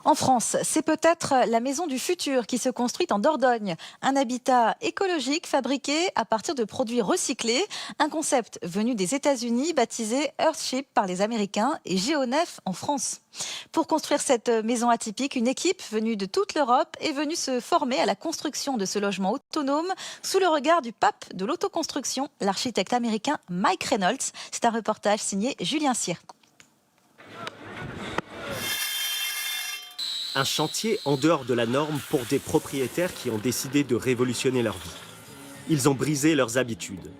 En France, c'est peut-être la maison du futur qui se construit en Dordogne. Un habitat écologique fabriqué à partir de produits recyclés. Un concept venu des États-Unis baptisé Earthship par les Américains et Géonef en France. Pour construire cette maison atypique, une équipe venue de toute l'Europe est venue se former à la construction de ce logement autonome sous le regard du pape de l'autoconstruction, l'architecte américain Mike Reynolds. C'est un reportage signé Julien Cyr. Un chantier en dehors de la norme pour des propriétaires qui ont décidé de révolutionner leur vie. Ils ont brisé leurs habitudes.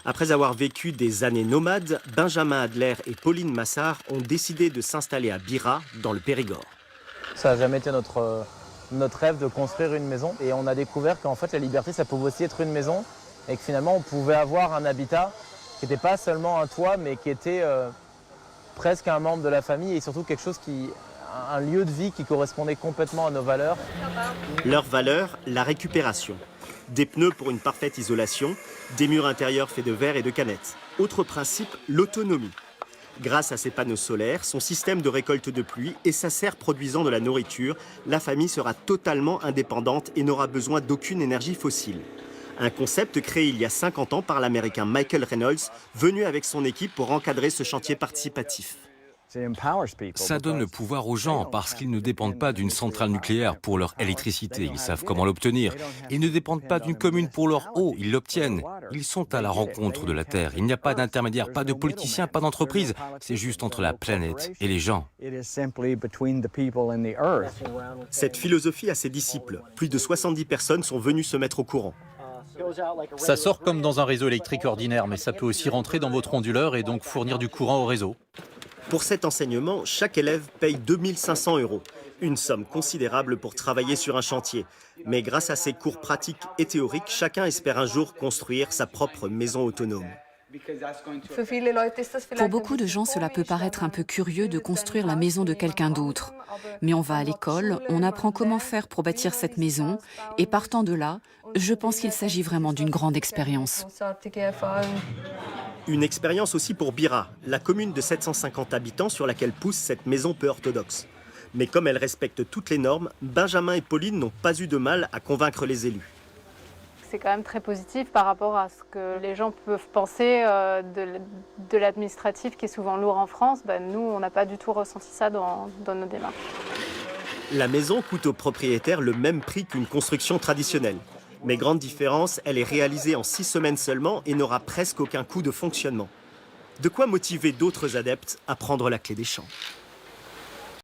Après avoir vécu des années nomades, Benjamin Adler et Pauline Massard ont décidé de s'installer à Bira, dans le Périgord. Ça n'a jamais été notre rêve de construire une maison. Et on a découvert qu'en fait, la liberté, ça pouvait aussi être une maison. Et que finalement, on pouvait avoir un habitat qui n'était pas seulement un toit, mais qui était presque un membre de la famille et surtout quelque chose un lieu de vie qui correspondait complètement à nos valeurs. Leur valeur, la récupération. Des pneus pour une parfaite isolation, des murs intérieurs faits de verre et de canettes. Autre principe, l'autonomie. Grâce à ses panneaux solaires, son système de récolte de pluie et sa serre produisant de la nourriture, la famille sera totalement indépendante et n'aura besoin d'aucune énergie fossile. Un concept créé il y a 50 ans par l'Américain Michael Reynolds, venu avec son équipe pour encadrer ce chantier participatif. Ça donne le pouvoir aux gens parce qu'ils ne dépendent pas d'une centrale nucléaire pour leur électricité, ils savent comment l'obtenir. Ils ne dépendent pas d'une commune pour leur eau, ils l'obtiennent. Ils sont à la rencontre de la Terre. Il n'y a pas d'intermédiaire, pas de politiciens, pas d'entreprise. C'est juste entre la planète et les gens. Cette philosophie a ses disciples. Plus de 70 personnes sont venues se mettre au courant. Ça sort comme dans un réseau électrique ordinaire, mais ça peut aussi rentrer dans votre onduleur et donc fournir du courant au réseau. Pour cet enseignement, chaque élève paye 2 500 €. Une somme considérable pour travailler sur un chantier. Mais grâce à ces cours pratiques et théoriques, chacun espère un jour construire sa propre maison autonome. Pour beaucoup de gens, cela peut paraître un peu curieux de construire la maison de quelqu'un d'autre. Mais on va à l'école, on apprend comment faire pour bâtir cette maison, et partant de là, je pense qu'il s'agit vraiment d'une grande expérience. Une expérience aussi pour Bira, la commune de 750 habitants sur laquelle pousse cette maison peu orthodoxe. Mais comme elle respecte toutes les normes, Benjamin et Pauline n'ont pas eu de mal à convaincre les élus. C'est quand même très positif par rapport à ce que les gens peuvent penser de l'administratif qui est souvent lourd en France. Nous, on n'a pas du tout ressenti ça dans nos démarches. La maison coûte aux propriétaires le même prix qu'une construction traditionnelle. Mais grande différence, elle est réalisée en 6 semaines seulement et n'aura presque aucun coût de fonctionnement. De quoi motiver d'autres adeptes à prendre la clé des champs.